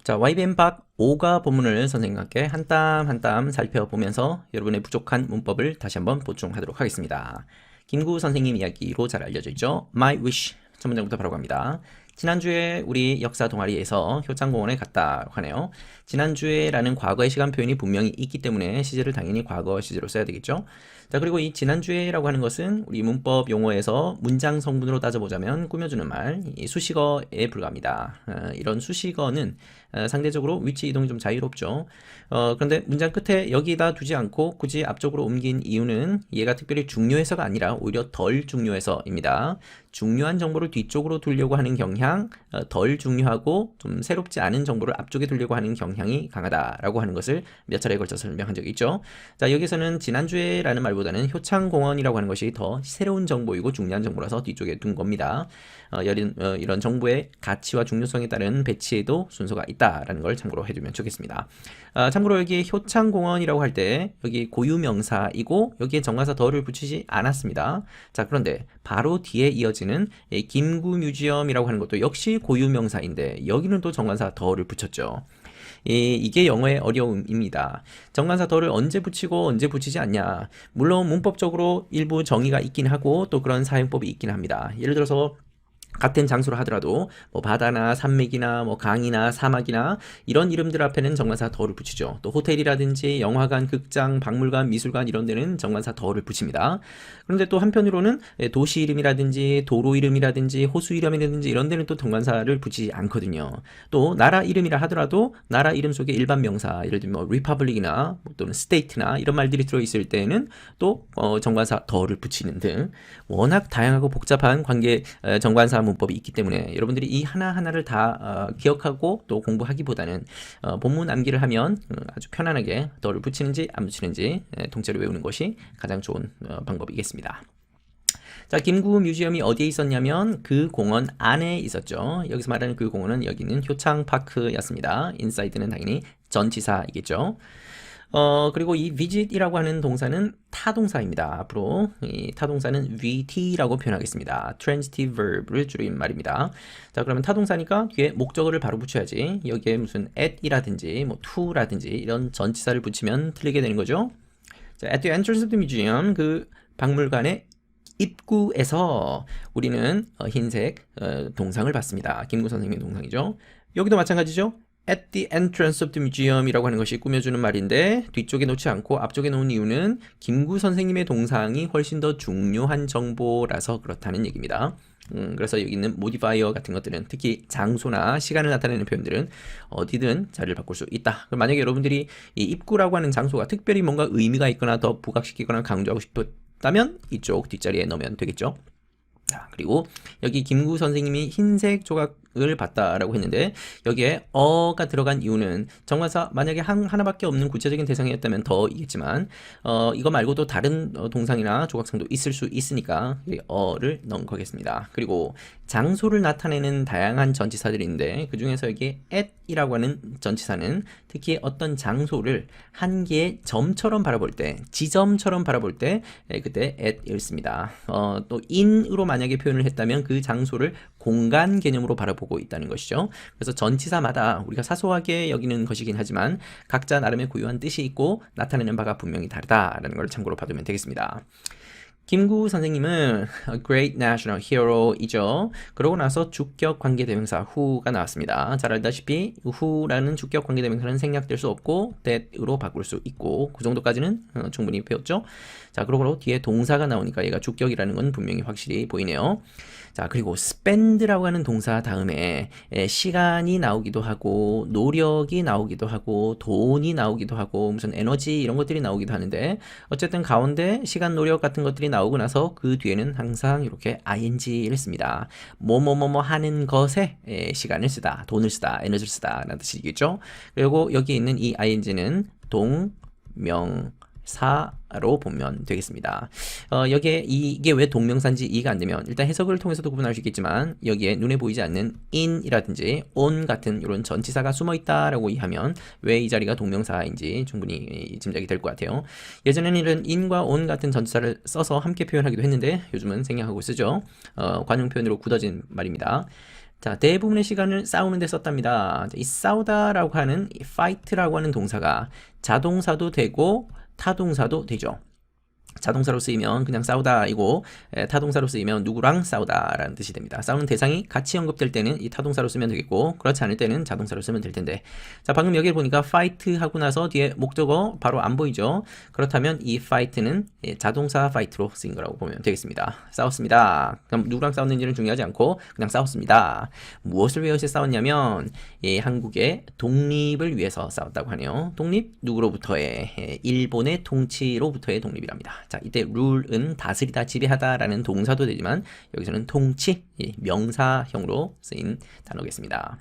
자, YBN 박 5가 본문을 선생님과 함께 한 땀 한 땀 살펴보면서 여러분의 부족한 문법을 다시 한번 보충하도록 하겠습니다. 김구 선생님 이야기로 잘 알려져 있죠. My wish 첫 문장부터 바로 갑니다. 지난주에 우리 역사 동아리에서 효창공원에 갔다고 하네요. 지난주에라는 과거의 시간 표현이 분명히 있기 때문에 시제를 당연히 과거 시제로 써야 되겠죠. 자, 그리고 이 지난주에라고 하는 것은 우리 문법 용어에서 문장 성분으로 따져보자면 꾸며주는 말, 이 수식어에 불과합니다. 이런 수식어는 상대적으로 위치 이동이 좀 자유롭죠. 그런데 문장 끝에 여기다 두지 않고 굳이 앞쪽으로 옮긴 이유는 얘가 특별히 중요해서가 아니라 오히려 덜 중요해서입니다. 중요한 정보를 뒤쪽으로 두려고 하는 경향, 덜 중요하고 좀 새롭지 않은 정보를 앞쪽에 두려고 하는 경향이 강하다라고 하는 것을 몇 차례에 걸쳐서 설명한 적이 있죠. 자, 여기서는 지난주에라는 말보다는 효창공원이라고 하는 것이 더 새로운 정보이고 중요한 정보라서 뒤쪽에 둔 겁니다. 이런 정보의 가치와 중요성에 따른 배치에도 순서가 있다라는 걸 참고로 해두면 좋겠습니다. 참고로 여기 효창공원이라고 할 때 여기 고유명사이고 여기에 정관사 더를 붙이지 않았습니다. 자, 그런데 바로 뒤에 이어지는 김구뮤지엄이라고 하는 것도 역시 고유명사인데 여기는 또 정관사 더를 붙였죠. 이게 영어의 어려움입니다. 정관사 더를 언제 붙이고 언제 붙이지 않냐. 물론 문법적으로 일부 정의가 있긴 하고 또 그런 사용법이 있긴 합니다. 예를 들어서 같은 장소를 하더라도 뭐 바다나 산맥이나 뭐 강이나 사막이나 이런 이름들 앞에는 정관사 더를 붙이죠. 또 호텔이라든지 영화관, 극장, 박물관, 미술관 이런 데는 정관사 더를 붙입니다. 그런데 또 한편으로는 도시 이름이라든지 도로 이름이라든지 호수 이름이라든지 이런 데는 또 정관사를 붙이지 않거든요. 또 나라 이름이라 하더라도 나라 이름 속에 일반 명사, 예를 들면 뭐 리퍼블릭이나 또는 스테이트나 이런 말들이 들어있을 때는 또 정관사 더를 붙이는 등 워낙 다양하고 복잡한 관계 정관사 문법이 있기 때문에 여러분들이 이 하나하나를 다 기억하고 또 공부하기보다는 본문 암기를 하면 아주 편안하게 더를 붙이는지 안 붙이는지 통째로 외우는 것이 가장 좋은 방법이겠습니다. 자, 김구 뮤지엄이 어디에 있었냐면 그 공원 안에 있었죠. 여기서 말하는 그 공원은 여기는 효창파크였습니다. 인사이드는 당연히 전치사이겠죠. 그리고 이 visit이라고 하는 동사는 타동사입니다. 앞으로 이 타동사는 VT라고 표현하겠습니다. transitive verb를 줄인 말입니다. 자, 그러면 타동사니까 뒤에 목적어를 바로 붙여야지. 여기에 무슨 at이라든지 뭐 to라든지 이런 전치사를 붙이면 틀리게 되는 거죠. 자, at the entrance of the museum, 그 박물관의 입구에서 우리는 흰색 동상을 봤습니다. 김구 선생님의 동상이죠. 여기도 마찬가지죠. At the entrance of the museum이라고 하는 것이 꾸며주는 말인데 뒤쪽에 놓지 않고 앞쪽에 놓은 이유는 김구 선생님의 동상이 훨씬 더 중요한 정보라서 그렇다는 얘기입니다. 그래서 여기 있는 모디파이어 같은 것들은 특히 장소나 시간을 나타내는 표현들은 어디든 자리를 바꿀 수 있다. 그럼 만약에 여러분들이 이 입구라고 하는 장소가 특별히 뭔가 의미가 있거나 더 부각시키거나 강조하고 싶다면 이쪽 뒷자리에 넣으면 되겠죠. 자, 그리고 여기 김구 선생님이 흰색 조각을 봤다라고 했는데 여기에 어가 들어간 이유는 정관사 만약에 하나밖에 없는 구체적인 대상이었다면 더이겠지만 이거 말고도 다른 동상이나 조각상도 있을 수 있으니까 어를 넣은 거겠습니다. 그리고 장소를 나타내는 다양한 전치사들이 있는데 그 중에서 여기 at이라고 하는 전치사는 특히 어떤 장소를 한 개의 점처럼 바라볼 때, 지점처럼 바라볼 때 그때 at을 씁니다. 또 in으로 만약에 표현을 했다면 그 장소를 공간 개념으로 바라보고 있다는 것이죠. 그래서 전치사마다 우리가 사소하게 여기는 것이긴 하지만 각자 나름의 고유한 뜻이 있고 나타내는 바가 분명히 다르다라는 걸 참고로 봐두면 되겠습니다. 김구 선생님은 a great national hero이죠. 그러고 나서 주격 관계대명사 who가 나왔습니다. 잘 알다시피 who라는 주격 관계대명사는 생략될 수 없고 that으로 바꿀 수 있고 그 정도까지는 충분히 배웠죠. 자, 그러고 뒤에 동사가 나오니까 얘가 주격이라는 건 분명히 확실히 보이네요. 자, 그리고 spend라고 하는 동사 다음에 시간이 나오기도 하고 노력이 나오기도 하고 돈이 나오기도 하고 무슨 에너지 이런 것들이 나오기도 하는데 어쨌든 가운데 시간 노력 같은 것들이 나오고 나서 그 뒤에는 항상 이렇게 ing를 씁니다. 뭐뭐뭐뭐 하는 것에 시간을 쓰다, 돈을 쓰다, 에너지를 쓰다 라는 뜻이겠죠. 그리고 여기 있는 이 ing는 동명사로 보면 되겠습니다. 여기에 이게 왜 동명사인지 이해가 안 되면 일단 해석을 통해서도 구분할 수 있겠지만 여기에 눈에 보이지 않는 in이라든지 on 같은 이런 전치사가 숨어 있다라고 이해하면 왜 이 자리가 동명사인지 충분히 짐작이 될 것 같아요. 예전에는 이런 in과 on 같은 전치사를 써서 함께 표현하기도 했는데 요즘은 생략하고 쓰죠. 관용 표현으로 굳어진 말입니다. 자, 대부분의 시간을 싸우는 데 썼답니다. 이 싸우다라고 하는 이 fight라고 하는 동사가 자동사도 되고 타동사도 되죠. 자동사로 쓰이면 그냥 싸우다이고 타동사로 쓰이면 누구랑 싸우다라는 뜻이 됩니다. 싸우는 대상이 같이 언급될 때는 이 타동사로 쓰면 되겠고 그렇지 않을 때는 자동사로 쓰면 될 텐데 자 방금 여기 보니까 fight 하고 나서 뒤에 목적어 바로 안 보이죠. 그렇다면 이 fight는 자동사 fight로 쓰인 거라고 보면 되겠습니다. 싸웠습니다. 그럼 누구랑 싸웠는지는 중요하지 않고 그냥 싸웠습니다. 무엇을 위해서 싸웠냐면 한국의 독립을 위해서 싸웠다고 하네요. 독립 누구로부터의 일본의 통치로부터의 독립이랍니다. 자, 이때 룰은 다스리다, 지배하다라는 동사도 되지만 여기서는 통치, 명사형으로 쓰인 단어겠습니다.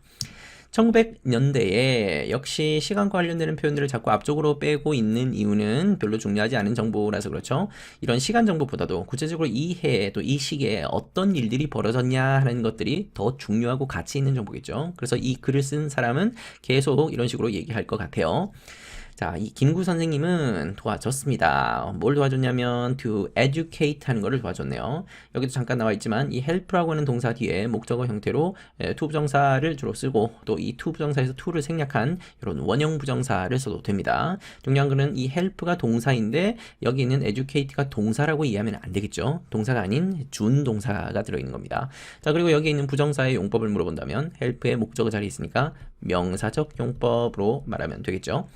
1900년대에 역시 시간과 관련되는 표현들을 자꾸 앞쪽으로 빼고 있는 이유는 별로 중요하지 않은 정보라서 그렇죠. 이런 시간 정보보다도 구체적으로 이 해에 또 이 시기에 어떤 일들이 벌어졌냐 하는 것들이 더 중요하고 가치 있는 정보겠죠. 그래서 이 글을 쓴 사람은 계속 이런 식으로 얘기할 것 같아요. 자, 이 김구 선생님은 도와줬습니다. 뭘 도와줬냐면 to educate 하는 거를 도와줬네요. 여기도 잠깐 나와 있지만 이 help라고 하는 동사 뒤에 목적어 형태로 to 부정사를 주로 쓰고 또 이 to 부정사에서 to를 생략한 이런 원형 부정사를 써도 됩니다. 중요한 거는 이 help가 동사인데 여기 있는 educate가 동사라고 이해하면 안 되겠죠. 동사가 아닌 준동사가 들어있는 겁니다. 자, 그리고 여기 있는 부정사의 용법을 물어본다면 help의 목적어 자리에 있으니까 명사적 용법으로 말하면 되겠죠.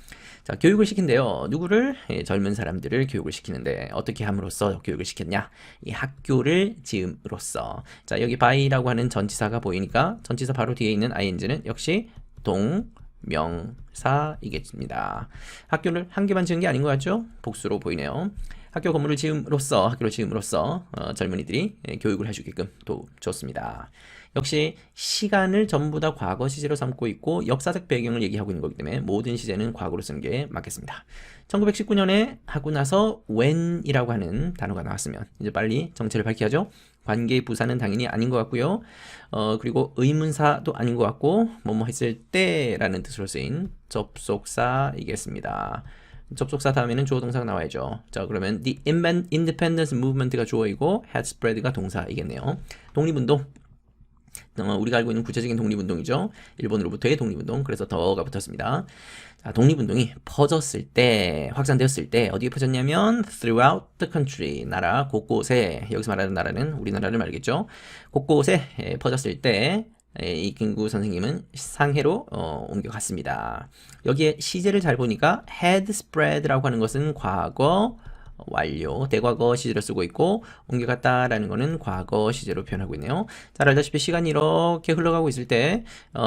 자, 교육을 시킨대요. 누구를? 젊은 사람들을 교육을 시키는데 어떻게 함으로써 교육을 시켰냐? 이 학교를 지음으로써. 자, 여기 by라고 하는 전치사가 보이니까 전치사 바로 뒤에 있는 ing는 역시 동명사이겠습니다. 학교를 한 개만 지은 게 아닌 것 같죠? 복수로 보이네요. 학교 건물을 지음으로써, 학교를 지음으로써 젊은이들이 교육을 해주게끔 도와줬습니다. 역시 시간을 전부 다 과거 시제로 삼고 있고 역사적 배경을 얘기하고 있는 거기 때문에 모든 시제는 과거로 쓰는 게 맞겠습니다. 1919년에 하고 나서 when이라고 하는 단어가 나왔으면 이제 빨리 정체를 밝혀야죠. 관계 부사는 당연히 아닌 것 같고요. 그리고 의문사도 아닌 것 같고 뭐뭐 했을 때라는 뜻으로 쓰인 접속사이겠습니다. 접속사 다음에는 주어 동사가 나와야죠. 자, 그러면 the independence movement가 주어이고 had spread가 동사이겠네요. 독립운동. 우리가 알고 있는 구체적인 독립운동이죠. 일본으로부터의 독립운동. 그래서 더가 붙었습니다. 자, 독립운동이 퍼졌을 때, 확산되었을 때 어디에 퍼졌냐면 throughout the country, 나라 곳곳에, 여기서 말하는 나라는 우리나라를 말겠죠. 곳곳에 퍼졌을 때 이 김구 선생님은 상해로 옮겨갔습니다. 여기에 시제를 잘 보니까 had spread라고 하는 것은 과거 완료, 대과거 시제로 쓰고 있고 옮겨갔다라는 거는 과거 시제로 표현하고 있네요. 잘 알다시피 시간이 이렇게 흘러가고 있을 때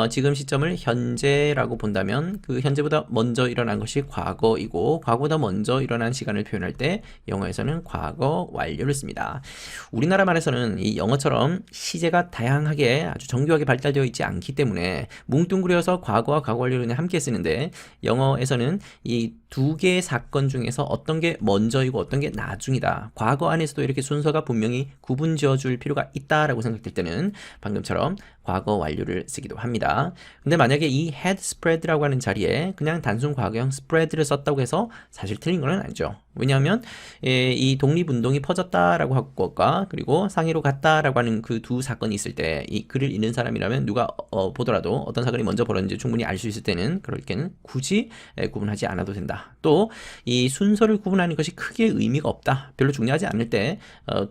지금 시점을 현재라고 본다면 그 현재보다 먼저 일어난 것이 과거이고 과거보다 먼저 일어난 시간을 표현할 때 영어에서는 과거 완료를 씁니다. 우리나라 말에서는 이 영어처럼 시제가 다양하게 아주 정교하게 발달되어 있지 않기 때문에 뭉뚱그려서 과거와 과거 완료를 함께 쓰는데 영어에서는 이 두 개의 사건 중에서 어떤 게 먼저이고 어떤 게 나중이다. 과거 안에서도 이렇게 순서가 분명히 구분 지어줄 필요가 있다라고 생각될 때는 방금처럼 과거 완료를 쓰기도 합니다. 근데 만약에 이 had spread라고 하는 자리에 그냥 단순 과거형 spread를 썼다고 해서 사실 틀린 건 아니죠. 왜냐하면 이 독립운동이 퍼졌다라고 할 것과 그리고 상해로 갔다라고 하는 그 두 사건이 있을 때 이 글을 읽는 사람이라면 누가 보더라도 어떤 사건이 먼저 벌어졌는지 충분히 알 수 있을 때는 그렇게는 굳이 구분하지 않아도 된다. 또 이 순서를 구분하는 것이 크게 의미가 없다. 별로 중요하지 않을 때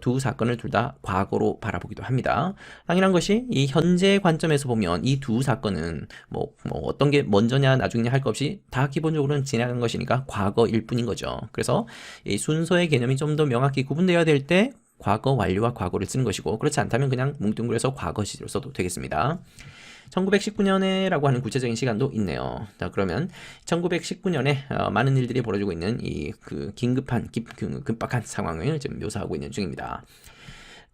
두 사건을 둘 다 과거로 바라보기도 합니다. 당연한 것이 이 현재 관점에서 보면 이 두 사건은 뭐 어떤 게 먼저냐 나중이냐 할 것 없이 다 기본적으로는 지나간 것이니까 과거일 뿐인 거죠. 그래서 이 순서의 개념이 좀 더 명확히 구분되어야 될 때 과거 완료와 과거를 쓰는 것이고 그렇지 않다면 그냥 뭉뚱그려서 과거 시제로 써도 되겠습니다. 1919년에라고 하는 구체적인 시간도 있네요. 자, 그러면 1919년에 많은 일들이 벌어지고 있는 이 그 급박한 상황을 지금 묘사하고 있는 중입니다.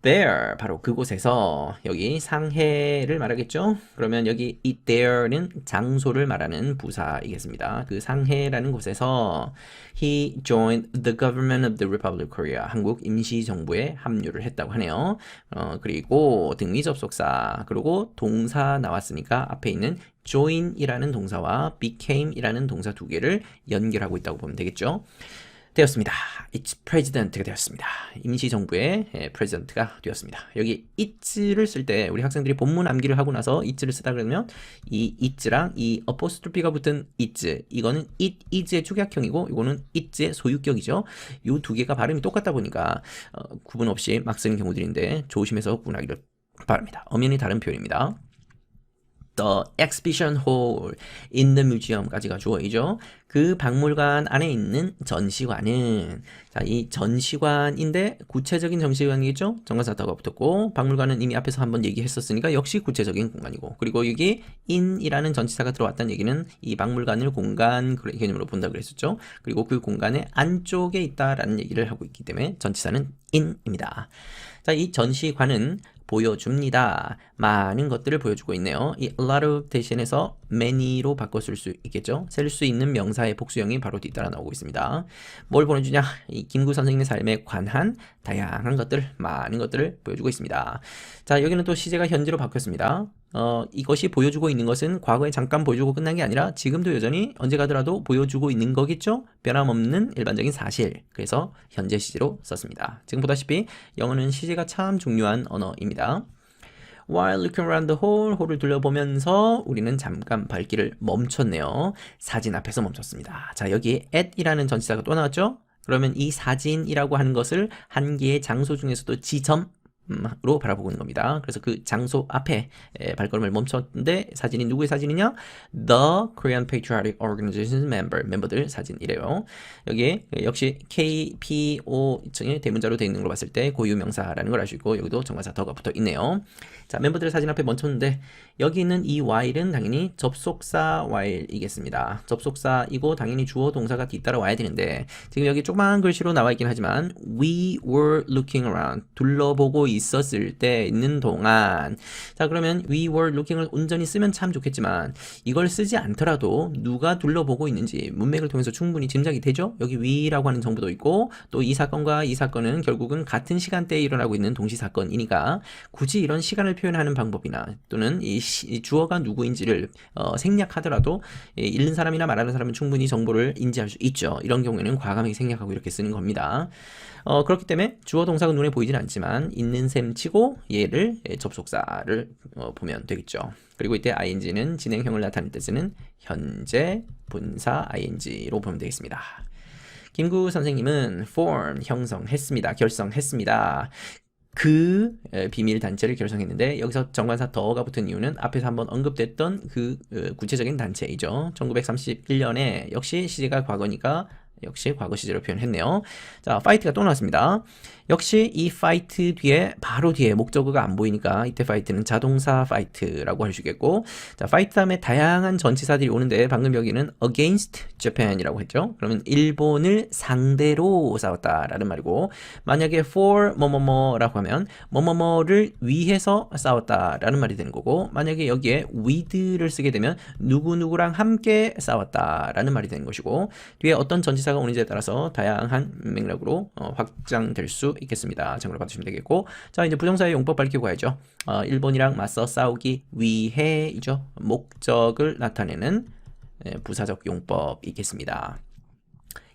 There, 바로 그곳에서 여기 상해를 말하겠죠? 그러면 여기 이 there는 장소를 말하는 부사이겠습니다. 그 상해라는 곳에서 he joined the government of the Republic of Korea. 한국 임시정부에 합류를 했다고 하네요. 그리고 등위 접속사, 그리고 동사 나왔으니까 앞에 있는 join이라는 동사와 became이라는 동사 두 개를 연결하고 있다고 보면 되겠죠? 되었습니다. It's president가 되었습니다. 임시정부의 president가 되었습니다. 여기 it를 쓸 때 우리 학생들이 본문 암기를 하고 나서 it를 쓰다 그러면 이 it랑 이 apostrophe가 붙은 it 이거는 it is의 축약형이고 이거는 it의 소유격이죠. 이 두 개가 발음이 똑같다 보니까 구분 없이 막 쓰는 경우들인데 조심해서 구분하기를 바랍니다. 엄연히 다른 표현입니다. The exhibition hall in the museum까지가 주어이죠. 그 박물관 안에 있는 전시관은 자, 이 전시관인데 구체적인 전시관이겠죠? 정관사타가 붙었고 박물관은 이미 앞에서 한번 얘기했었으니까 역시 구체적인 공간이고 그리고 여기 in이라는 전치사가 들어왔다는 얘기는 이 박물관을 공간 개념으로 본다 그랬었죠. 그리고 그 공간의 안쪽에 있다라는 얘기를 하고 있기 때문에 전치사는 in입니다. 자, 이 전시관은 보여줍니다. 많은 것들을 보여주고 있네요. 이 a lot of 대신해서 many로 바꿨을 수 있겠죠. 셀 수 있는 명사의 복수형이 바로 뒤따라 나오고 있습니다. 뭘 보여주냐? 이 김구 선생님의 삶에 관한 다양한 것들, 많은 것들을 보여주고 있습니다. 자, 여기는 또 시제가 현재로 바뀌었습니다. 이것이 보여주고 있는 것은 과거에 잠깐 보여주고 끝난 게 아니라 지금도 여전히 언제 가더라도 보여주고 있는 거겠죠? 변함없는 일반적인 사실. 그래서 현재 시제로 썼습니다. 지금 보다시피 영어는 시제가 참 중요한 언어입니다. While looking around the hall, 홀을 둘러보면서 우리는 잠깐 발길을 멈췄네요. 사진 앞에서 멈췄습니다. 자, 여기 at이라는 전치사가 또 나왔죠? 그러면 이 사진이라고 하는 것을 한 개의 장소 중에서도 지점으로 바라보고 있는 겁니다. 그래서 그 장소 앞에 발걸음을 멈췄는데 사진이 누구의 사진이냐? The Korean Patriotic Organization 멤버들 사진이래요. 여기에 역시 KPO의 대문자로 되어 있는 걸 봤을 때 고유명사라는 걸 알 수 있고 여기도 정관사 더가 붙어 있네요. 자, 멤버들 사진 앞에 멈췄는데 여기 있는 이 while은 당연히 접속사 while이겠습니다. 접속사이고 당연히 주어 동사가 뒤따라 와야 되는데 지금 여기 조그만 글씨로 나와 있긴 하지만 we were looking around 둘러보고 있었을 때 있는 동안 자, 그러면 we were looking을 온전히 쓰면 참 좋겠지만 이걸 쓰지 않더라도 누가 둘러보고 있는지 문맥을 통해서 충분히 짐작이 되죠. 여기 we라고 하는 정보도 있고 또 이 사건과 이 사건은 결국은 같은 시간대에 일어나고 있는 동시사건이니까 굳이 이런 시간을 표현하는 방법이나 또는 이 주어가 누구인지를 생략하더라도 읽는 사람이나 말하는 사람은 충분히 정보를 인지할 수 있죠. 이런 경우에는 과감하게 생략하고 이렇게 쓰는 겁니다. 그렇기 때문에 주어 동사가 눈에 보이진 않지만 있는 셈 치고 얘를 접속사를 보면 되겠죠. 그리고 이때 ing는 진행형을 나타낼 때 쓰는 현재 분사 ing로 보면 되겠습니다. 김구 선생님은 form 형성했습니다. 결성했습니다. 그 비밀 단체를 결성했는데 여기서 정관사 더가 붙은 이유는 앞에서 한번 언급됐던 그 구체적인 단체이죠. 1931년에 역시 시제가 과거니까 역시 과거 시제로 표현했네요. 자, fight가 또 나왔습니다. 역시 이 fight 뒤에 바로 뒤에 목적어가 안 보이니까 이때 fight는 자동사 fight라고 할 수 있겠고 자, fight 다음에 다양한 전치사들이 오는데 방금 여기는 against Japan이라고 했죠. 그러면 일본을 상대로 싸웠다라는 말이고 만약에 for 뭐뭐뭐라고 하면 뭐뭐뭐를 위해서 싸웠다라는 말이 되는 거고 만약에 여기에 with를 쓰게 되면 누구누구랑 함께 싸웠다라는 말이 되는 것이고 뒤에 어떤 전치사가 오는지에 따라서 다양한 맥락으로 확장될 수 있겠습니다. 참고로 봐주시면 되겠고 자, 이제 부정사의 용법 밝히고 가야죠. 일본이랑 맞서 싸우기 위해이죠. 목적을 나타내는 부사적 용법이겠습니다.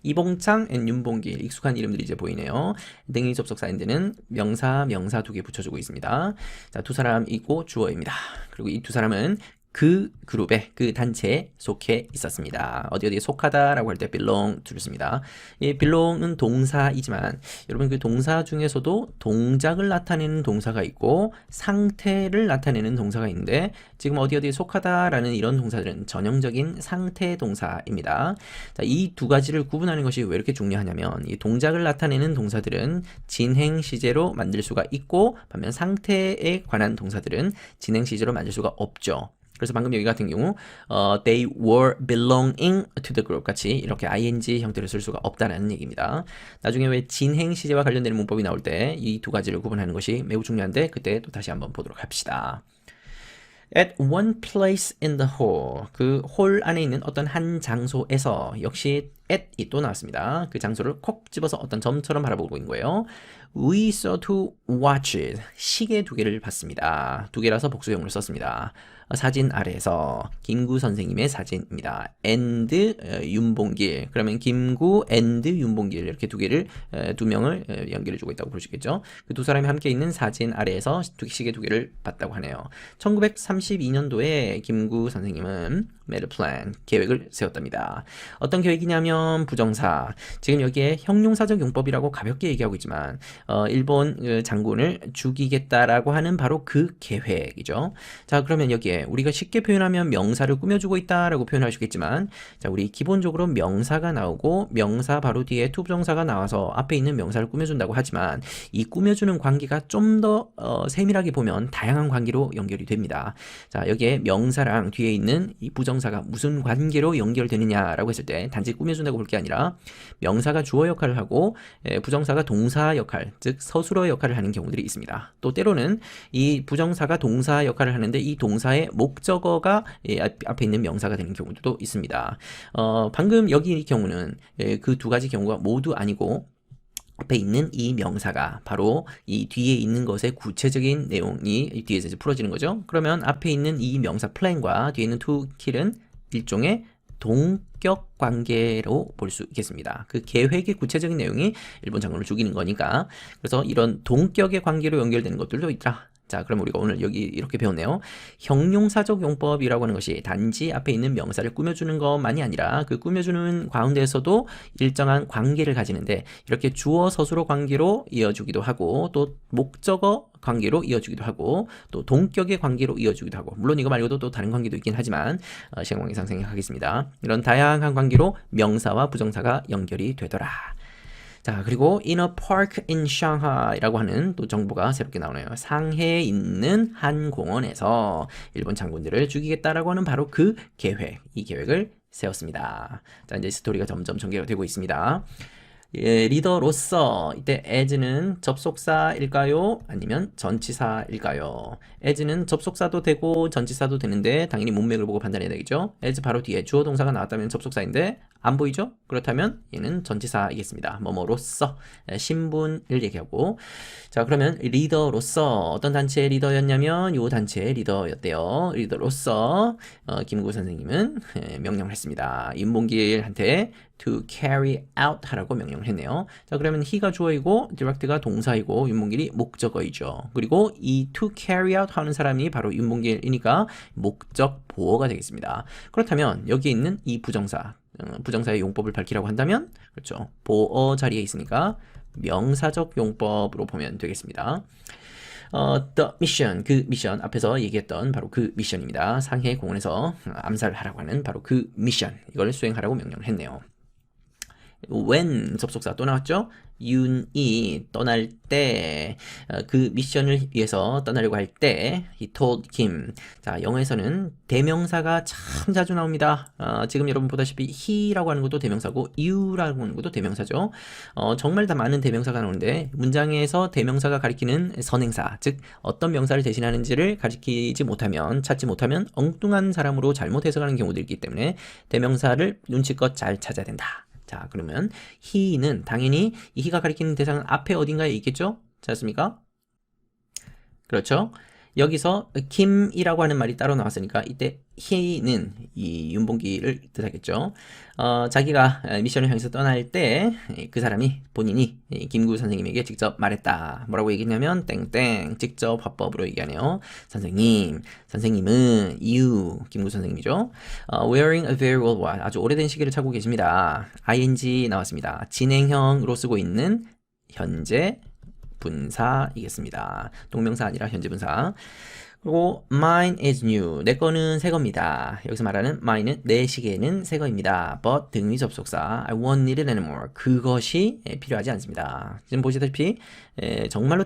이봉창 앤 윤봉길 익숙한 이름들이 이제 보이네요. 등이 접속사 엔드는 명사 두 개 붙여주고 있습니다. 자, 두 사람이고 주어입니다. 그리고 이 두 사람은 그 그룹에 그 단체에 속해 있었습니다. 어디에 속하다라고 할 때 belong to 씁니다. 이 belong은 동사이지만 여러분 그 동사 중에서도 동작을 나타내는 동사가 있고 상태를 나타내는 동사가 있는데 지금 어디에 속하다라는 이런 동사들은 전형적인 상태 동사입니다. 자, 이 두 가지를 구분하는 것이 왜 이렇게 중요하냐면 이 동작을 나타내는 동사들은 진행 시제로 만들 수가 있고 반면 상태에 관한 동사들은 진행 시제로 만들 수가 없죠. 그래서 방금 여기 같은 경우 they were belonging to the group 같이 이렇게 ing 형태를 쓸 수가 없다는 얘기입니다. 나중에 왜 진행 시제와 관련되는 문법이 나올 때 이 두 가지를 구분하는 것이 매우 중요한데 그때 또 다시 한번 보도록 합시다. At one place in the hall, 그 홀 안에 있는 어떤 한 장소에서 역시 at이 또 나왔습니다. 그 장소를 콕 집어서 어떤 점처럼 바라보고 있는 거예요. We saw two watches. 시계 두 개를 봤습니다. 두 개라서 복수형을 썼습니다. 사진 아래에서 김구 선생님의 사진입니다. and 윤봉길. 그러면 김구 and 윤봉길 이렇게 두 명을 연결해주고 있다고 볼 수 있겠죠. 그 두 사람이 함께 있는 사진 아래에서 시계 두 개를 봤다고 하네요. 1932년도에 김구 선생님은 made a plan, 계획을 세웠답니다. 어떤 계획이냐면 부정사. 지금 여기에 형용사적 용법이라고 가볍게 얘기하고 있지만 일본 장군을 죽이겠다라고 하는 바로 그 계획이죠. 자, 그러면 여기에 우리가 쉽게 표현하면 명사를 꾸며주고 있다라고 표현할 수 있겠지만, 자, 우리 기본적으로 명사가 나오고 명사 바로 뒤에 투부정사가 나와서 앞에 있는 명사를 꾸며준다고 하지만 이 꾸며주는 관계가 좀 더 세밀하게 보면 다양한 관계로 연결이 됩니다. 자, 여기에 명사랑 뒤에 있는 이 부정사가 무슨 관계로 연결되느냐라고 했을 때 단지 꾸며준다고 볼 게 아니라 명사가 주어 역할을 하고 부정사가 동사 역할, 즉 서술어 역할을 하는 경우들이 있습니다. 또 때로는 이 부정사가 동사 역할을 하는데 이 동사의 목적어가 앞에 있는 명사가 되는 경우도 있습니다. 방금 여기 경우는 그 두 가지 경우가 모두 아니고 앞에 있는 이 명사가 바로 이 뒤에 있는 것의 구체적인 내용이 뒤에서 이제 풀어지는 거죠. 그러면 앞에 있는 이 명사 plan과 뒤에 있는 to kill은 일종의 동격 관계로 볼 수 있겠습니다. 그 계획의 구체적인 내용이 일본 장군을 죽이는 거니까. 그래서 이런 동격의 관계로 연결되는 것들도 있다. 자, 그럼 우리가 오늘 여기 이렇게 배웠네요. 형용사적 용법이라고 하는 것이 단지 앞에 있는 명사를 꾸며주는 것만이 아니라 그 꾸며주는 가운데에서도 일정한 관계를 가지는데 이렇게 주어 서술어 관계로 이어주기도 하고 또 목적어 관계로 이어주기도 하고 또 동격의 관계로 이어주기도 하고 물론 이거 말고도 또 다른 관계도 있긴 하지만 시간 관계상 생각하겠습니다. 이런 다양한 관계로 명사와 부정사가 연결이 되더라. 자, 그리고 in a park in Shanghai라고 하는 또 정보가 새롭게 나오네요. 상해에 있는 한 공원에서 일본 장군들을 죽이겠다라고 하는 바로 그 계획, 이 계획을 세웠습니다. 자, 이제 스토리가 점점 전개가 되고 있습니다. 리더로서 이때 as는 접속사일까요? 아니면 전치사일까요? as는 접속사도 되고 전치사도 되는데 당연히 문맥을 보고 판단해야 되겠죠? as 바로 뒤에 주어 동사가 나왔다면 접속사인데 안 보이죠? 그렇다면 얘는 전치사이겠습니다. 뭐뭐로서 신분을 얘기하고 자, 그러면 리더로서 어떤 단체의 리더였냐면 요 단체의 리더였대요. 리더로서 김구 선생님은 명령을 했습니다. 윤봉길한테 to carry out 하라고 명령을 했네요. 자, 그러면 he가 주어이고 direct가 동사이고 윤봉길이 목적어이죠. 그리고 이 to carry out 하는 사람이 바로 윤봉길이니까 목적 보어가 되겠습니다. 그렇다면 여기 있는 이 부정사의 용법을 밝히라고 한다면 그렇죠. 보어 자리에 있으니까 명사적 용법으로 보면 되겠습니다. the mission, 그 미션 앞에서 얘기했던 바로 그 미션입니다. 상해 공원에서 암살하라고 하는 바로 그 미션 이걸 수행하라고 명령을 했네요. when 접속사 또 나왔죠? 윤이 떠날 때 그 미션을 위해서 떠나려고 할 때 he told Kim. 자, 영어에서는 대명사가 참 자주 나옵니다. 지금 여러분 보다시피 he라고 하는 것도 대명사고 you라고 하는 것도 대명사죠. 정말 다 많은 대명사가 나오는데 문장에서 대명사가 가리키는 선행사, 즉 어떤 명사를 대신하는지를 가리키지 못하면 찾지 못하면 엉뚱한 사람으로 잘못 해석하는 경우도 있기 때문에 대명사를 눈치껏 잘 찾아야 된다. 자, 그러면 he는 당연히 이 he가 가리키는 대상은 앞에 어딘가에 있겠죠? 자,습니까? 그렇죠? 여기서 김이라고 하는 말이 따로 나왔으니까 이때 he는 이 윤봉길을 뜻하겠죠. 자기가 미션을 향해서 떠날 때 그 사람이 본인이 김구 선생님에게 직접 말했다. 뭐라고 얘기했냐면 땡땡 직접 화법으로 얘기하네요. 선생님은 you 김구 선생님이죠. Wearing a very old watch 아주 오래된 시계를 차고 계십니다. ing 나왔습니다. 진행형으로 쓰고 있는 현재 분사이겠습니다. 동명사 아니라 현재 분사. 그리고 mine is new. 내 거는 새 겁니다. 여기서 말하는 mine은 내 시계는 새 거입니다. but 등위 접속사 I won't need it anymore. 그것이 필요하지 않습니다. 지금 보시다시피 정말로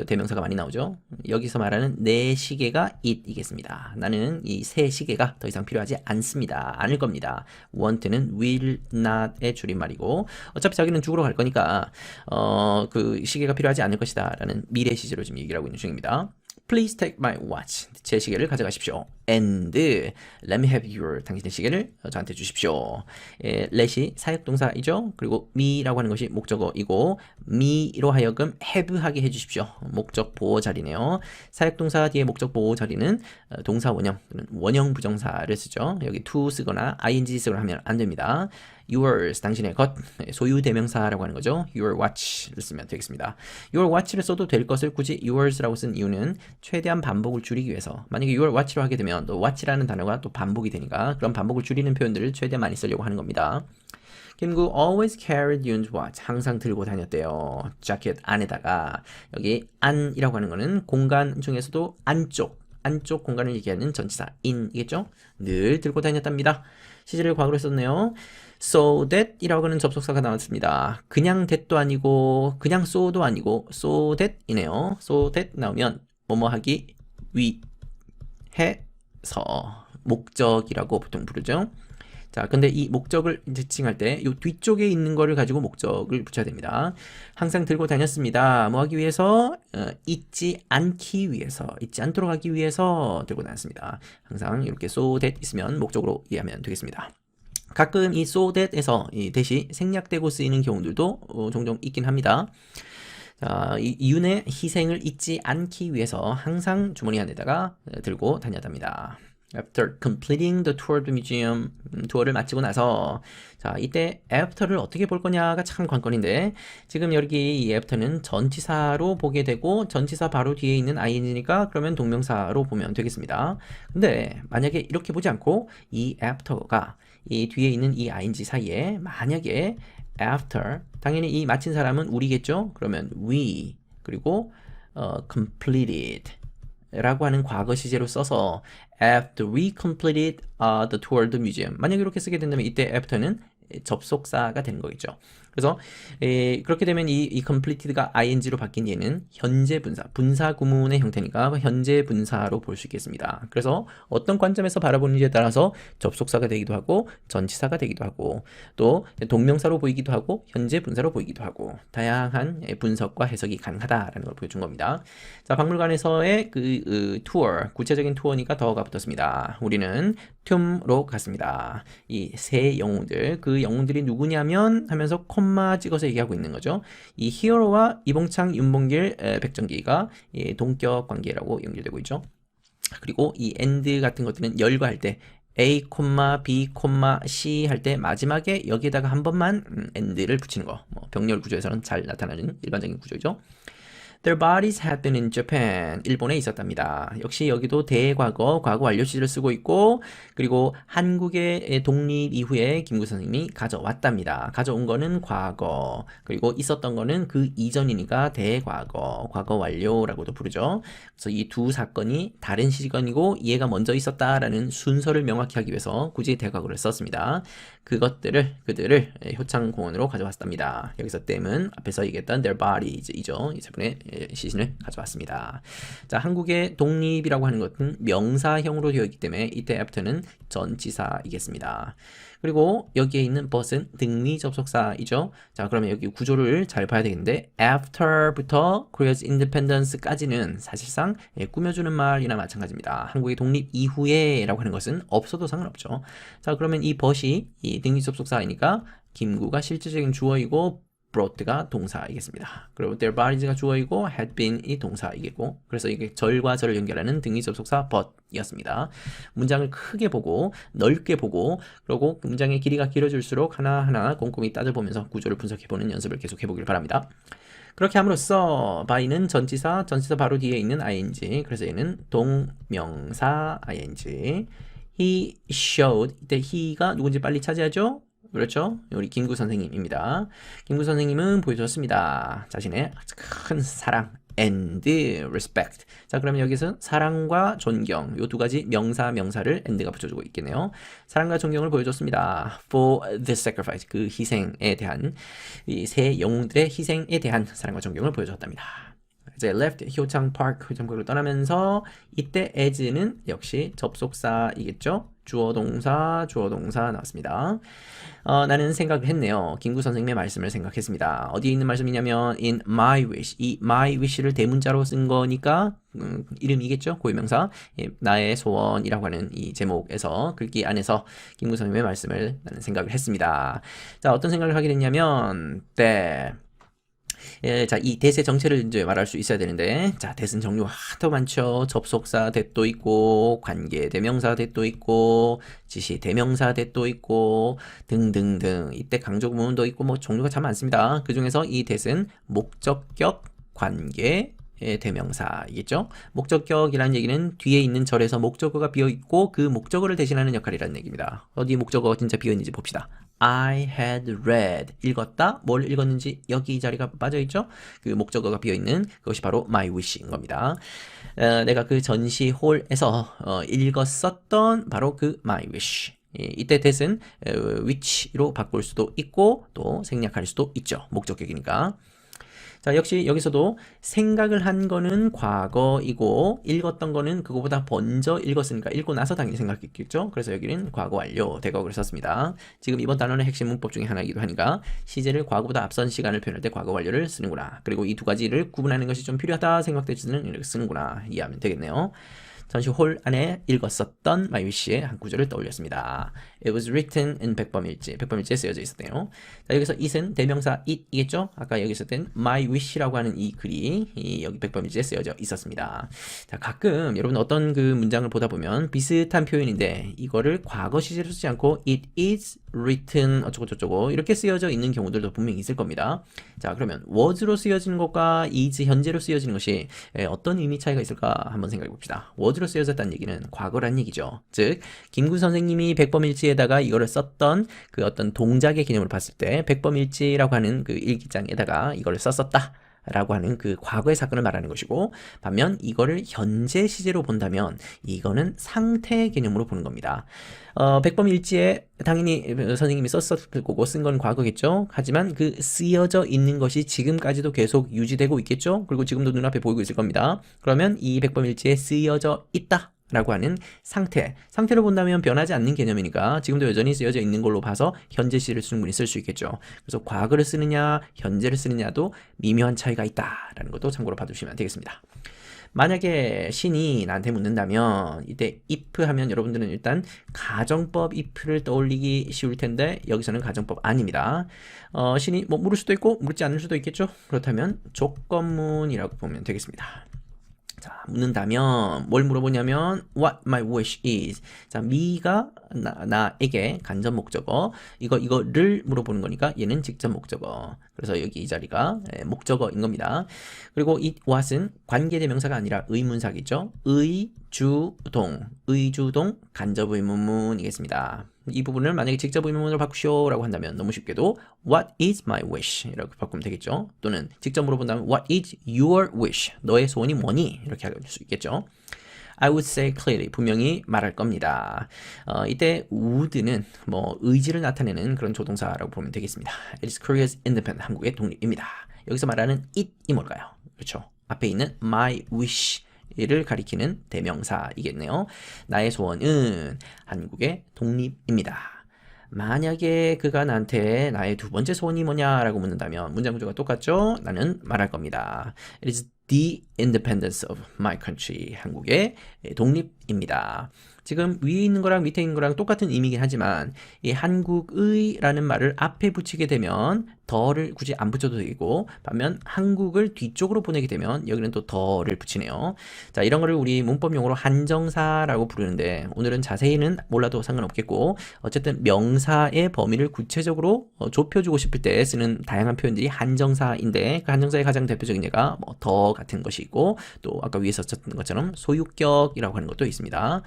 대명사가 많이 나오죠. 여기서 말하는 내 시계가 it이겠습니다. 나는 이 새 시계가 더 이상 필요하지 않습니다. 않을 겁니다. want는 will not의 줄임말이고 어차피 자기는 죽으러 갈 거니까 그 시계가 필요하지 않을 것이다 라는 미래 시제로 지금 얘기를 하고 있는 중입니다. Please take my watch. 제 시계를 가져가십시오. and let me have your 당신의 시계를 저한테 주십시오. let이 사역동사이죠. 그리고 me라고 하는 것이 목적어이고 me로 하여금 have 하게 해주십시오. 목적 보호 자리네요. 사역동사 뒤에 목적 보호 자리는 동사 원형 또는 원형 부정사를 쓰죠. 여기 to 쓰거나 ing 쓰거나 하면 안 됩니다. yours 당신의 것 소유 대명사라고 하는 거죠. your watch를 쓰면 되겠습니다. your watch를 써도 될 것을 굳이 yours라고 쓴 이유는 최대한 반복을 줄이기 위해서 만약에 your watch로 하게 되면 또 watch라는 단어가 또 반복이 되니까 그런 반복을 줄이는 표현들을 최대한 많이 쓰려고 하는 겁니다. 김구 always carried Yoon's watch 항상 들고 다녔대요. 자켓 안에다가 여기 안이라고 하는 거는 공간 중에서도 안쪽 공간을 얘기하는 전치사 in이겠죠? 늘 들고 다녔답니다. 시제를 과거로 썼네요. So that 이라고 하는 접속사가 나왔습니다. 그냥 that도 아니고 그냥 so도 아니고 so that 이네요. so that 나오면 뭐뭐 하기 위해서 목적이라고 보통 부르죠. 자, 근데 이 목적을 지칭할 때 이 뒤쪽에 있는 거를 가지고 목적을 붙여야 됩니다. 항상 들고 다녔습니다. 뭐 하기 위해서? 잊지 않기 위해서, 잊지 않도록 하기 위해서 들고 다녔습니다. 항상 이렇게 so that 있으면 목적으로 이해하면 되겠습니다. 가끔 이 so that에서 이 that이 생략되고 쓰이는 경우들도 종종 있긴 합니다. 자, 이 윤의 희생을 잊지 않기 위해서 항상 주머니 안에다가 들고 다녔답니다. After completing the tour of the museum, 투어를 마치고 나서 자 이때 after를 어떻게 볼 거냐가 참 관건인데 지금 여기 이 after는 전치사로 보게 되고 전치사 바로 뒤에 있는 ing니까 그러면 동명사로 보면 되겠습니다. 근데 만약에 이렇게 보지 않고 이 after가 이 뒤에 있는 이 ing 사이에 만약에 after 당연히 이 마친 사람은 우리겠죠. 그러면 we 그리고 completed 라고 하는 과거 시제로 써서 after we completed the tour of the museum 만약에 이렇게 쓰게 된다면 이때 after는 접속사가 되는 거겠죠. 그래서 그렇게 되면 이 completed가 ing로 바뀐 얘는 현재 분사, 분사 구문의 형태니까 현재 분사로 볼 수 있겠습니다. 그래서 어떤 관점에서 바라보는지에 따라서 접속사가 되기도 하고 전치사가 되기도 하고 또 동명사로 보이기도 하고 현재 분사로 보이기도 하고 다양한 분석과 해석이 가능하다라는 걸 보여준 겁니다. 자, 박물관에서의 그 투어, 구체적인 투어니까 더가 붙었습니다. 우리는 툼으로 갔습니다. 이 세 영웅들, 그 영웅들이 누구냐면 하면서 콤마 찍어서 얘기하고 있는 거죠. 이 히어로와 이봉창, 윤봉길, 백정기가 동격 관계라고 연결되고 있죠. 그리고 이 and 같은 것들은 열거할 때 A, B, C 할 때 마지막에 여기에다가 한 번만 and를 붙이는 거. 뭐 병렬 구조에서는 잘 나타나는 일반적인 구조죠. Their bodies have been in Japan. 일본에 있었답니다. 역시 여기도 대과거, 과거 완료 시제를 쓰고 있고 그리고 한국의 독립 이후에 김구 선생님이 가져왔답니다. 가져온 거는 과거 그리고 있었던 거는 그 이전이니까 대과거, 과거 완료라고도 부르죠. 그래서 이 두 사건이 다른 시건이고 얘가 먼저 있었다라는 순서를 명확히 하기 위해서 굳이 대과거를 썼습니다. 그들을 효창공원으로 가져왔답니다. 여기서 댐은 앞에서 얘기했던 their bodies이죠. 이 제분의 시신을 가져왔습니다. 자, 한국의 독립이라고 하는 것은 명사형으로 되어 있기 때문에 이때 after는 전치사이겠습니다. 그리고 여기에 있는 but은 등미 접속사이죠. 자, 그러면 여기 구조를 잘 봐야 되겠는데 after부터 Korea's independence까지는 사실상 꾸며주는 말이나 마찬가지입니다. 한국의 독립 이후에 라고 하는 것은 없어도 상관없죠. 자, 그러면 이 but이 이 등미 접속사이니까 김구가 실질적인 주어이고 brought가 동사이겠습니다. 그리고 their bodies가 주어이고 had been이 동사이겠고 그래서 이게 절과 절을 연결하는 등위 접속사 but이었습니다. 문장을 크게 보고 넓게 보고 그리고 문장의 길이가 길어질수록 하나하나 꼼꼼히 따져보면서 구조를 분석해보는 연습을 계속 해보길 바랍니다. 그렇게 함으로써 by는 전치사 바로 뒤에 있는 ing 그래서 얘는 동명사 ing he showed 이때 he가 누군지 빨리 차지하죠? 그렇죠? 우리 김구 선생님입니다. 김구 선생님은 보여줬습니다. 자신의 큰 사랑 and respect. 자, 그러면 여기서 사랑과 존경 이 두 가지 명사를 and가 붙여주고 있겠네요. 사랑과 존경을 보여줬습니다. For the sacrifice 그 희생에 대한 이 세 영웅들의 희생에 대한 사랑과 존경을 보여줬답니다. They left 효창 파크를 떠나면서 이때 as는 역시 접속사이겠죠. 주어 동사 나왔습니다. 나는 생각을 했네요. 김구 선생님의 말씀을 생각했습니다. 어디에 있는 말씀이냐면 in my wish. 이 my wish를 대문자로 쓴 거니까 이름이겠죠. 고유명사. 나의 소원이라고 하는 이 제목에서 글귀 안에서 김구 선생님의 말씀을 나는 생각을 했습니다. 자, 어떤 생각을 하게 됐냐면 자, 이 대세 정체를 이제 말할 수 있어야 되는데, 자, 대은 종류가 하도 많죠. 접속사 대도 있고, 관계 대명사 대도 있고, 지시 대명사 대도 있고, 등등등. 이때 강조 구문도 있고, 뭐 종류가 참 많습니다. 그 중에서 이 대은 목적격, 관계, 대명사이겠죠. 목적격이라는 얘기는 뒤에 있는 절에서 목적어가 비어있고 그 목적어를 대신하는 역할이라는 얘기입니다. 어디 목적어가 진짜 비어있는지 봅시다. I had read. 읽었다. 뭘 읽었는지 여기 이 자리가 빠져있죠. 그 목적어가 비어있는 그것이 바로 my wish인 겁니다. 내가 그 전시홀에서 읽었었던 바로 그 my wish. 이때 that은 which로 바꿀 수도 있고 또 생략할 수도 있죠. 목적격이니까. 자, 역시 여기서도 생각을 한 거는 과거이고 읽었던 거는 그거보다 먼저 읽었으니까 읽고 나서 당연히 생각했겠죠. 그래서 여기는 과거 완료 대각을 썼습니다. 지금 이번 단어는 핵심 문법 중에 하나이기도 하니까 시제를 과거보다 앞선 시간을 표현할 때 과거 완료를 쓰는구나. 그리고 이 두 가지를 구분하는 것이 좀 필요하다 생각될 때는 이렇게 쓰는구나 이해하면 되겠네요. 전시홀 안에 읽었었던 my wish의 한 구절을 떠올렸습니다. It was written in 백범일지. 백범일지에 쓰여져 있었대요. 자, 여기서 it은 대명사 it이겠죠? 아까 여기 있었던 my wish라고 하는 이 글이 여기 백범일지에 쓰여져 있었습니다. 자, 가끔 여러분 어떤 그 문장을 보다 보면 비슷한 표현인데 이거를 과거 시제로 쓰지 않고 it is written 어쩌고저쩌고 이렇게 쓰여져 있는 경우들도 분명히 있을 겁니다. 자, 그러면 was로 쓰여지는 것과 is 현재로 쓰여지는 것이 어떤 의미 차이가 있을까 한번 생각해 봅시다. was로 쓰여졌다는 얘기는 과거란 얘기죠. 즉 김구 선생님이 백범일지에다가 이거를 썼던 그 어떤 동작의 개념으로 봤을 때 백범일지라고 하는 그 일기장에다가 이거를 썼었다 라고 하는 그 과거의 사건을 말하는 것이고, 반면 이거를 현재 시제로 본다면 이거는 상태의 개념으로 보는 겁니다. 백범일지에 당연히 선생님이 썼을 거고 쓴 건 과거겠죠. 하지만 그 쓰여져 있는 것이 지금까지도 계속 유지되고 있겠죠. 그리고 지금도 눈앞에 보이고 있을 겁니다. 그러면 이 백범일지에 쓰여져 있다 라고 하는 상태를 본다면 변하지 않는 개념이니까 지금도 여전히 쓰여져 있는 걸로 봐서 현재 시를 충분히 쓸 수 있겠죠. 그래서 과거를 쓰느냐 현재를 쓰느냐도 미묘한 차이가 있다라는 것도 참고로 봐두시면 되겠습니다. 만약에 신이 나한테 묻는다면 이때 if 하면 여러분들은 일단 가정법 if를 떠올리기 쉬울 텐데 여기서는 가정법 아닙니다. 신이 뭐 물을 수도 있고 묻지 않을 수도 있겠죠. 그렇다면 조건문이라고 보면 되겠습니다. 자, 묻는다면 뭘 물어보냐면 what my wish is. 자, me가 나에게 간접 목적어, 이거를 물어보는 거니까 얘는 직접 목적어. 그래서 여기 이 자리가 목적어인 겁니다. 그리고 이 what은 관계대명사가 아니라 의문사겠죠. 의주동 간접 의문문이겠습니다. 이 부분을 만약에 직접 의문문으로 바꾸시오 라고 한다면 너무 쉽게도 What is my wish? 이렇게 바꾸면 되겠죠. 또는 직접 물어본다면 What is your wish? 너의 소원이 뭐니? 이렇게 할 수 있겠죠. I would say clearly. 분명히 말할 겁니다. 이때 would는 뭐 의지를 나타내는 그런 조동사라고 보면 되겠습니다. It is Korea's independence. 한국의 독립입니다. 여기서 말하는 it이 뭘까요? 그렇죠. 앞에 있는 my wish 를 가리키는 대명사이겠네요. 나의 소원은 한국의 독립입니다. 만약에 그가 나한테 나의 두 번째 소원이 뭐냐라고 묻는다면 문장 구조가 똑같죠? 나는 말할 겁니다. It is the independence of my country. 한국의 독립입니다. 지금 위에 있는 거랑 밑에 있는 거랑 똑같은 의미긴 하지만 이 한국의라는 말을 앞에 붙이게 되면 더를 굳이 안 붙여도 되고, 반면 한국을 뒤쪽으로 보내게 되면 여기는 또 더를 붙이네요. 자, 이런 거를 우리 문법용어로 한정사라고 부르는데 오늘은 자세히는 몰라도 상관없겠고, 어쨌든 명사의 범위를 구체적으로 좁혀주고 싶을 때 쓰는 다양한 표현들이 한정사인데, 그 한정사의 가장 대표적인 예가 뭐 더 같은 것이 있고, 또 아까 위에서 썼던 것처럼 소유격이라고 하는 것도 있습니다.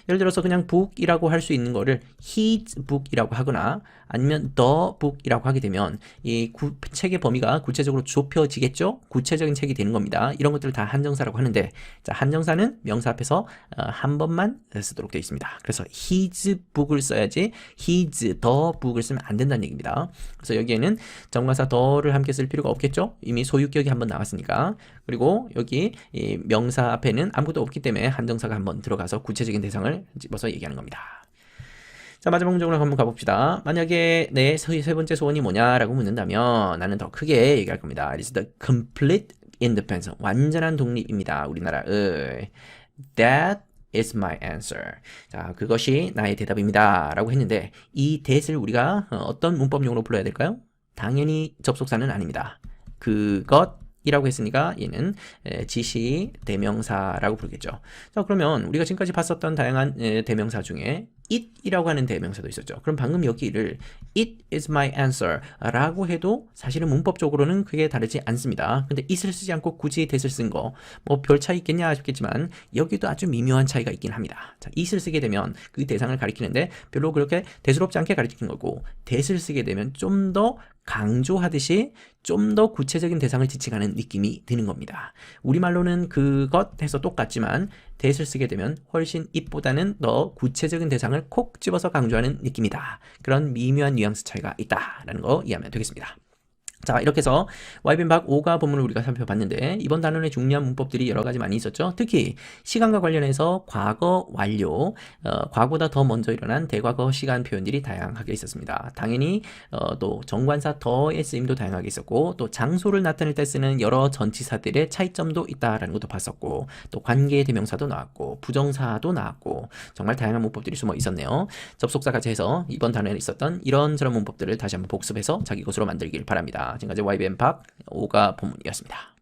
예를 들어서 그냥 book이라고 할 수 있는 거를 his book이라고 하거나 아니면 the book이라고 하게 되면 이 책의 범위가 구체적으로 좁혀지겠죠? 구체적인 책이 되는 겁니다. 이런 것들을 다 한정사라고 하는데, 자, 한정사는 명사 앞에서 한 번만 쓰도록 되어 있습니다. 그래서 his book을 써야지 his the book을 쓰면 안 된다는 얘기입니다. 그래서 여기에는 정관사 the를 함께 쓸 필요가 없겠죠? 이미 소유격이 한번 나왔으니까. 그리고 여기 이 명사 앞에는 아무것도 없기 때문에 한정사가 한번 들어가서 구체적인 대상을 집어서 얘기하는 겁니다. 자, 마지막 문장으로 한번 가봅시다. 만약에 내 세 번째 소원이 뭐냐라고 묻는다면 나는 더 크게 얘기할 겁니다. It is the complete independence. 완전한 독립입니다. 우리나라의. That is my answer. 자, 그것이 나의 대답입니다. 라고 했는데 이 that을 우리가 어떤 문법용으로 불러야 될까요? 당연히 접속사는 아닙니다. 그것이라고 했으니까 얘는 지시 대명사라고 부르겠죠. 자, 그러면 우리가 지금까지 봤었던 다양한 대명사 중에 it이라고 하는 대명사도 있었죠. 그럼 방금 여기를 it is my answer 라고 해도 사실은 문법적으로는 크게 다르지 않습니다. 근데 it을 쓰지 않고 굳이 that을 쓴 거 뭐 별 차이 있겠냐 싶겠지만 여기도 아주 미묘한 차이가 있긴 합니다. 자, it을 쓰게 되면 그 대상을 가리키는데 별로 그렇게 대수롭지 않게 가리키는 거고, that을 쓰게 되면 좀 더 강조하듯이 좀 더 구체적인 대상을 지칭하는 느낌이 드는 겁니다. 우리말로는 그것 해서 똑같지만 that을 쓰게 되면 훨씬 it보다는 더 구체적인 대상을 콕 집어서 강조하는 느낌이다. 그런 미묘한 뉘앙스 차이가 있다라는 거 이해하면 되겠습니다. 자, 이렇게 해서 YBM박 5가 본문을 우리가 살펴봤는데 이번 단원의 중요한 문법들이 여러 가지 많이 있었죠. 특히 시간과 관련해서 과거 완료, 과거보다 더 먼저 일어난 대과거 시간 표현들이 다양하게 있었습니다. 당연히 또 정관사 더의 쓰임도 다양하게 있었고, 또 장소를 나타낼 때 쓰는 여러 전치사들의 차이점도 있다라는 것도 봤었고, 또 관계 대명사도 나왔고 부정사도 나왔고 정말 다양한 문법들이 숨어 있었네요. 접속사까지 해서 이번 단원에 있었던 이런저런 문법들을 다시 한번 복습해서 자기 것으로 만들길 바랍니다. 지금까지 YBM박 5가 본문이었습니다.